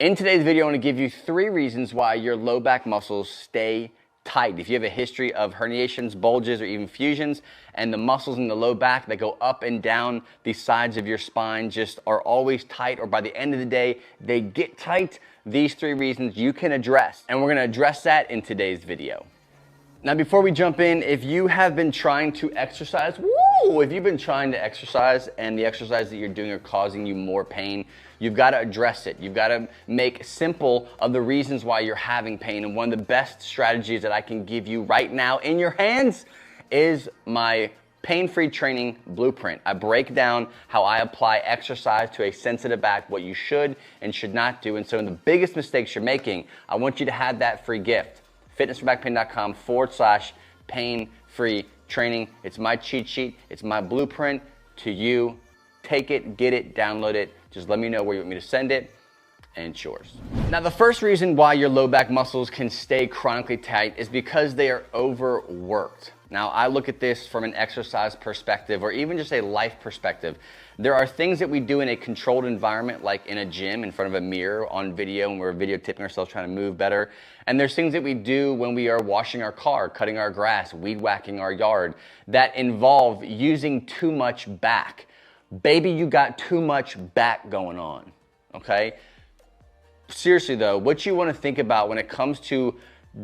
In today's video, I want to give you 3 reasons why your low back muscles stay tight. If you have a history of herniations, bulges, or even fusions, and the muscles in the low back that go up and down the sides of your spine just are always tight, or by the end of the day, they get tight, these 3 reasons you can address. And we're going to address that in today's video. Now, before we jump in, if you have been trying to exercise, if you've been trying to exercise and the exercise that you're doing are causing you more pain, you've got to address it. You've got to make simple of the reasons why you're having pain. And one of the best strategies that I can give you right now in your hands is my pain-free training blueprint. I break down how I apply exercise to a sensitive back, what you should and should not do. And so in the biggest mistakes you're making, I want you to have that free gift. fitnessforbackpain.com/pain-free training. It's my cheat sheet. It's my blueprint to you. Take it, get it, download it. Just let me know where you want me to send it, and it's yours. Now, the first reason why your low back muscles can stay chronically tight is because they are overworked. Now, I look at this from an exercise perspective or even just a life perspective. There are things that we do in a controlled environment, like in a gym in front of a mirror on video, and we're videotaping ourselves trying to move better. And there's things that we do when we are washing our car, cutting our grass, weed whacking our yard, that involve using too much back. Baby, you got too much back going on, okay? Seriously though, what you want to think about when it comes to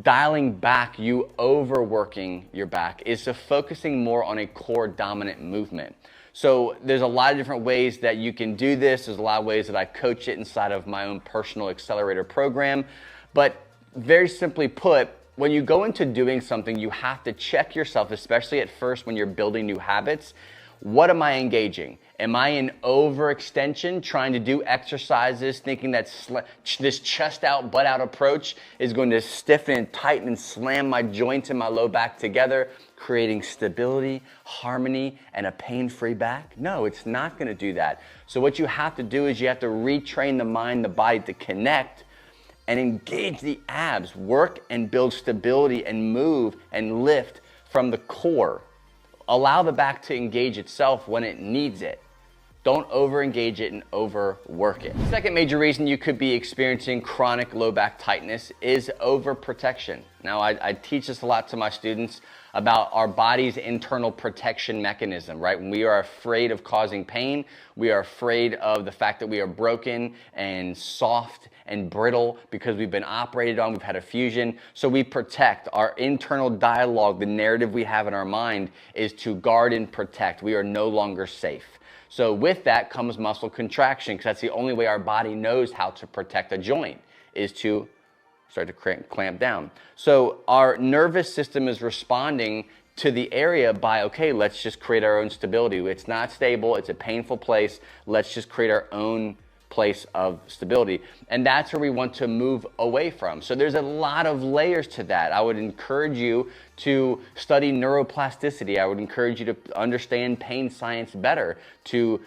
dialing back, you overworking your back, is to focusing more on a core dominant movement. So there's a lot of different ways that you can do this. There's a lot of ways that I coach it inside of my own personal accelerator program. But very simply put, when you go into doing something, you have to check yourself, especially at first when you're building new habits. What am I engaging? Am I in overextension, trying to do exercises, thinking that this chest out, butt out approach is going to stiffen and tighten and slam my joints and my low back together, creating stability, harmony, and a pain-free back? No, it's not going to do that. So what you have to do is you have to retrain the mind, the body to connect and engage the abs, work and build stability and move and lift from the core. Allow the back to engage itself when it needs it. Don't over-engage it and overwork it. The second major reason you could be experiencing chronic low back tightness is overprotection. Now, I teach this a lot to my students about our body's internal protection mechanism, right? When we are afraid of causing pain, we are afraid of the fact that we are broken and soft and brittle because we've been operated on, we've had a fusion. So we protect. Our internal dialogue, the narrative we have in our mind, is to guard and protect. We are no longer safe. So with that comes muscle contraction, because that's the only way our body knows how to protect a joint, is to start to clamp down. So our nervous system is responding to the area by, okay, let's just create our own stability. It's not stable, it's a painful place. Let's just create our own place of stability. And that's where we want to move away from. So there's a lot of layers to that. I would encourage you to study neuroplasticity. I would encourage you to understand pain science better, to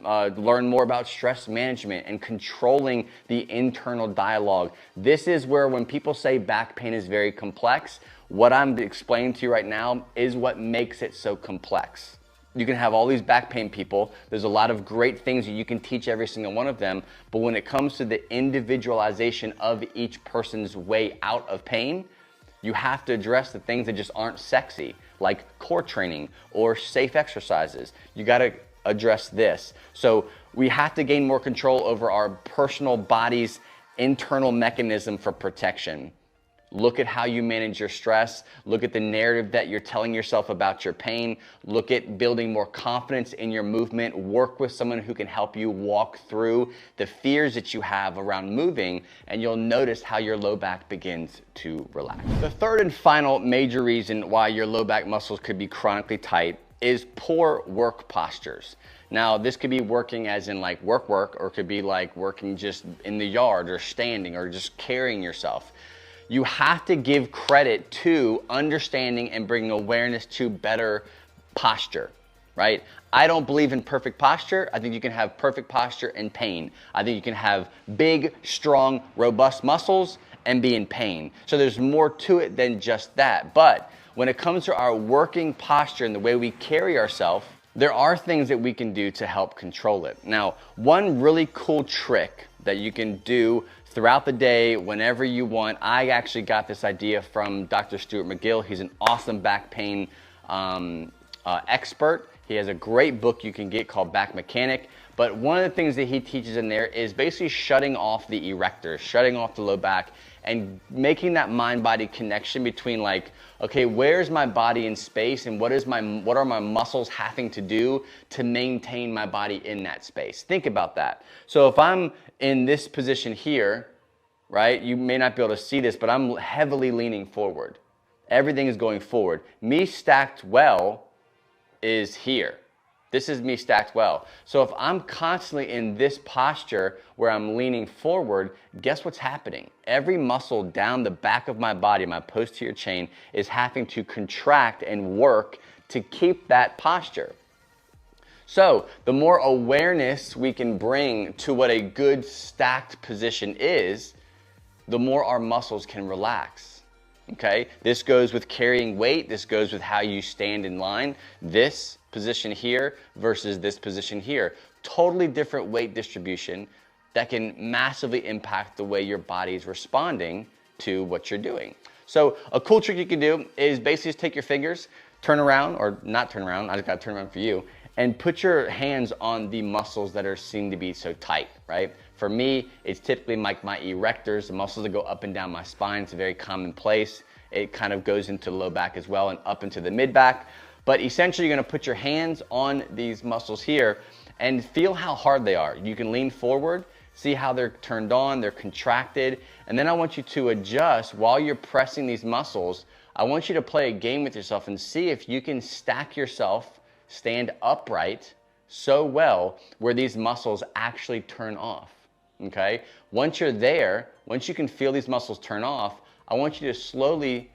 learn more about stress management and controlling the internal dialogue. This is where, when people say back pain is very complex, what I'm explaining to you right now is what makes it so complex. You can have all these back pain people. There's a lot of great things that you can teach every single one of them. But when it comes to the individualization of each person's way out of pain, you have to address the things that just aren't sexy, like core training or safe exercises. You got to address this. So we have to gain more control over our personal body's internal mechanism for protection. Look at how you manage your stress. Look at the narrative that you're telling yourself about your pain. Look at building more confidence in your movement. Work with someone who can help you walk through the fears that you have around moving, and you'll notice how your low back begins to relax. The third and final major reason why your low back muscles could be chronically tight is poor work postures. Now, this could be working as in like work, or it could be like working just in the yard or standing or just carrying yourself. You have to give credit to understanding and bringing awareness to better posture, right? I don't believe in perfect posture. I think you can have perfect posture and pain. I think you can have big, strong, robust muscles and be in pain. So there's more to it than just that. But when it comes to our working posture and the way we carry ourselves, there are things that we can do to help control it. Now, one really cool trick that you can do throughout the day, whenever you want. I actually got this idea from Dr. Stuart McGill. He's an awesome back pain expert. He has a great book you can get called Back Mechanic. But one of the things that he teaches in there is basically shutting off the erectors, shutting off the low back, and making that mind-body connection between like, okay, where's my body in space, and what are my muscles having to do to maintain my body in that space? Think about that. So if I'm in this position here, right, you may not be able to see this, but I'm heavily leaning forward. Everything is going forward. Me stacked well is here. This is me stacked well. So if I'm constantly in this posture where I'm leaning forward, guess what's happening? Every muscle down the back of my body, my posterior chain, is having to contract and work to keep that posture. So the more awareness we can bring to what a good stacked position is, the more our muscles can relax. Okay, this goes with carrying weight. This goes with how you stand in line. This position here versus this position here. Totally different weight distribution that can massively impact the way your body is responding to what you're doing. So a cool trick you can do is basically just take your fingers, turn around, or not turn around, I just gotta turn around for you, and put your hands on the muscles that are seen to be so tight, right? For me, it's typically like my erectors, the muscles that go up and down my spine. It's a very common place. It kind of goes into the low back as well and up into the mid back. But essentially, you're gonna put your hands on these muscles here and feel how hard they are. You can lean forward, see how they're turned on, they're contracted, and then I want you to adjust while you're pressing these muscles. I want you to play a game with yourself and see if you can stack yourself, stand upright so well where these muscles actually turn off, okay? Once you're there, once you can feel these muscles turn off, I want you to slowly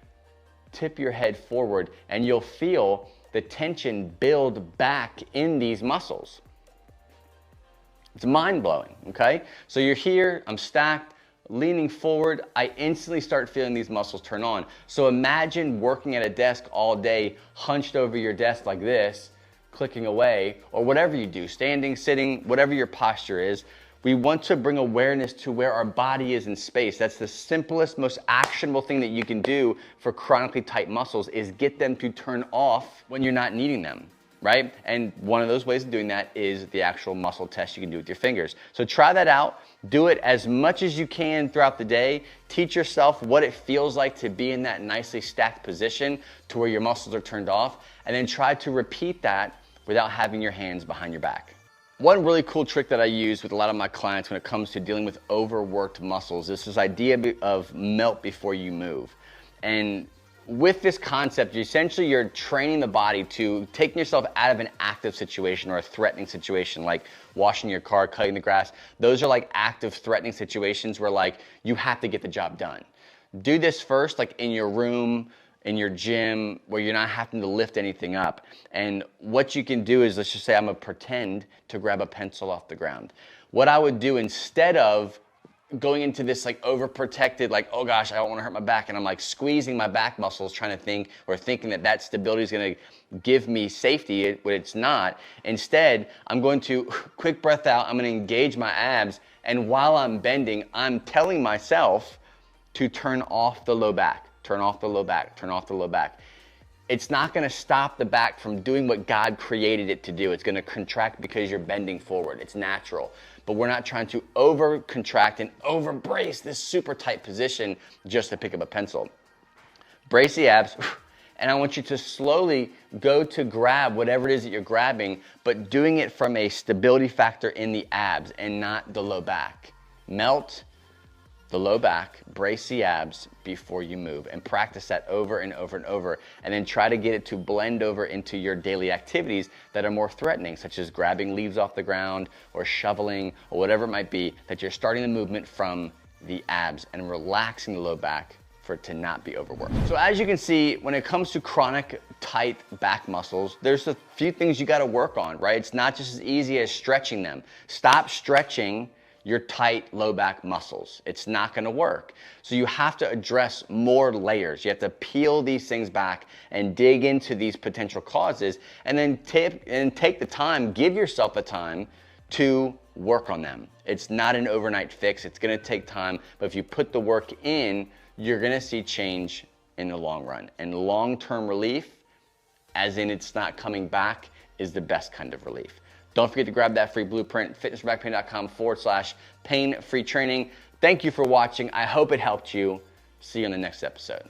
tip your head forward and you'll feel the tension build back in these muscles. It's mind-blowing, okay? So you're here, I'm stacked, leaning forward, I instantly start feeling these muscles turn on. So imagine working at a desk all day, hunched over your desk like this, clicking away, or whatever you do, standing, sitting, whatever your posture is. We want to bring awareness to where our body is in space. That's the simplest, most actionable thing that you can do for chronically tight muscles, is get them to turn off when you're not needing them, right? And one of those ways of doing that is the actual muscle test you can do with your fingers. So try that out. Do it as much as you can throughout the day. Teach yourself what it feels like to be in that nicely stacked position to where your muscles are turned off, and then try to repeat that without having your hands behind your back. One really cool trick that I use with a lot of my clients when it comes to dealing with overworked muscles is this idea of melt before you move. And with this concept, you're training the body to take yourself out of an active situation or a threatening situation, like washing your car, cutting the grass. Those are like active, threatening situations where like you have to get the job done. Do this first, like in your room, in your gym, where you're not having to lift anything up. And what you can do is, let's just say I'm gonna pretend to grab a pencil off the ground. What I would do, instead of going into this like overprotected, like, oh gosh, I don't wanna hurt my back, and I'm like squeezing my back muscles trying to think, or thinking that that stability is gonna give me safety, when it's not. Instead, I'm going to quick breath out, I'm gonna engage my abs, and while I'm bending, I'm telling myself to turn off the low back. Turn off the low back, turn off the low back. It's not gonna stop the back from doing what God created it to do. It's gonna contract because you're bending forward. It's natural. But we're not trying to over contract and over brace this super tight position just to pick up a pencil. Brace the abs, and I want you to slowly go to grab whatever it is that you're grabbing, but doing it from a stability factor in the abs and not the low back. Melt the low back, brace the abs before you move, and practice that over and over and over, and then try to get it to blend over into your daily activities that are more threatening, such as grabbing leaves off the ground or shoveling or whatever it might be, that you're starting the movement from the abs and relaxing the low back for it to not be overworked. So as you can see, when it comes to chronic tight back muscles, there's a few things you gotta work on, right? It's not just as easy as stretching them. Stop stretching your tight low back muscles. It's not gonna work. So you have to address more layers. You have to peel these things back and dig into these potential causes, and then take the time, give yourself the time to work on them. It's not an overnight fix. It's gonna take time, but if you put the work in, you're gonna see change in the long run. And long-term relief, as in it's not coming back, is the best kind of relief. Don't forget to grab that free blueprint, fitnessforbackpain.com/pain-free training. Thank you for watching. I hope it helped you. See you on the next episode.